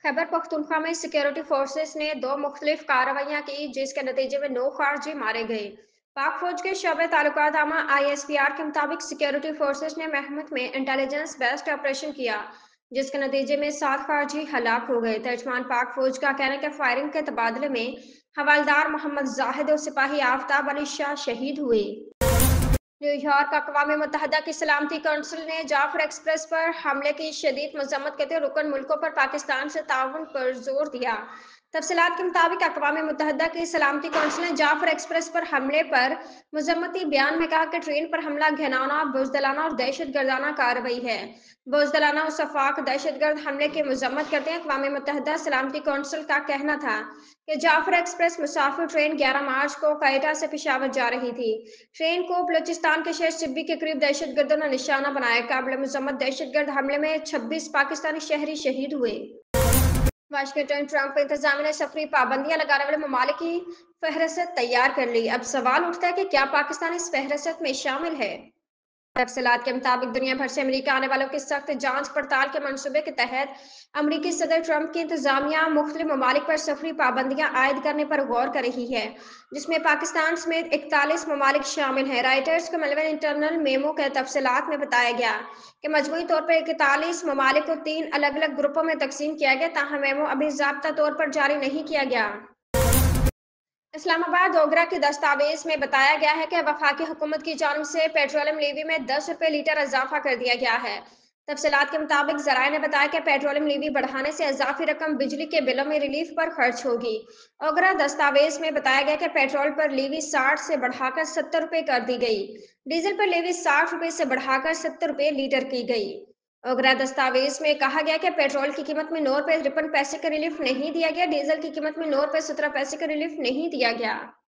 खैबर पख्तूनख्वा में security forces ने दो मुख्तलिफ कार्रवाइयां की जिसके नतीजे में 9 खारजी मारे गए। पाक फौज के शोबे ताल्लुकात आमा ISPR के मुताबिक सिक्योरिटी फोर्सेस ने महमद में इंटेलिजेंस बेस्ड ऑपरेशन किया जिसके नतीजे में 7 खारजी हलाक हो गए। तर्जमान पाक फौज का कहना है कि फायरिंग के तबादले में हवलदार मोहम्मद जाहिद और सिपाही आफ्ताब अली शाह शहीद हुए। न्यूयॉर्क अक़वाम मुत्तहदा की सलामती कौंसिल ने जाफर एक्सप्रेस पर हमले की शदीद मजम्मत करते हुए रुकन मुल्कों पर पाकिस्तान से ताउन पर जोर दिया। तफसीलात के मुताबिक अक़वाम मुत्तहदा की सलामती कौंसिल ने जाफर एक्सप्रेस पर हमले पर मजम्मती बयान में कहा कि ट्रेन पर हमला घिनौना, बुज़दिलाना और दहशत गर्दाना कार्रवाई है। बुज़दिलाना और शफाक दहशतगर्द हमले की मजम्मत करते हैं। अक़वाम मुत्तहदा सलामती कौंसिल का कहना था कि जाफर एक्सप्रेस मुसाफिर ट्रेन 11 मार्च को क्वेटा से पेशावर जा रही थी। ट्रेन को बलूचिस्तान के शहर सिब्बी के करीब दहशतगर्दों ने निशाना बनाया। काबिल मजम्मत दहशतगर्द हमले में 26 पाकिस्तानी शहरी शहीद हुए। वाशिंगटन ट्रंप इंतजामिया ने सफरी पाबंदियां लगाने वाले ममालिक की फहरिस्त तैयार कर ली। अब सवाल उठता है कि क्या पाकिस्तान इस फहरिस्त में शामिल है। तफसीलात के मुताबिक दुनिया भर से अमेरिका आने वालों की सख्त जांच पड़ताल के मंसूबे के तहत अमरीकी सदर ट्रंप की इंतजामिया मुख्तलिफ ममालिक पर सफरी पाबंदियां आयद करने पर गौर कर रही है जिसमें पाकिस्तान समेत 41 ममालिक शामिल हैं। राइटर्स को मिले इंटरनल मेमो के तफसीलात में बताया गया कि मजमूई तौर पर 41 ममालिक को 3 अलग अलग ग्रुपों में तकसीम किया गया, ताहम मेमो अभी ज़ाब्ता तौर पर जारी नहीं किया गया। इस्लामाबाद ओगरा की दस्तावेज में बताया गया है कि वफाकी हुकूमत की जानिब से पेट्रोलियम लीवी में 10 रुपये लीटर इजाफा कर दिया गया है। तफसीलात के मुताबिक जराये ने बताया कि पेट्रोलियम लीवी बढ़ाने से इजाफी रकम बिजली के बिलों में रिलीफ पर खर्च होगी। ओगरा दस्तावेज में बताया गया कि पेट्रोल पर लीवी 60 से बढ़ाकर 70 रुपये कर दी गई। डीजल पर लीवी 60 रुपये से बढ़ाकर 70 रुपये लीटर की गई। ओगरा दस्तावेज में कहा गया कि पेट्रोल की कीमत में 9 रुपये 53 पैसे का रिलीफ नहीं दिया गया, डीजल की कीमत में 9 रुपये 17 पैसे का रिलीफ नहीं दिया गया।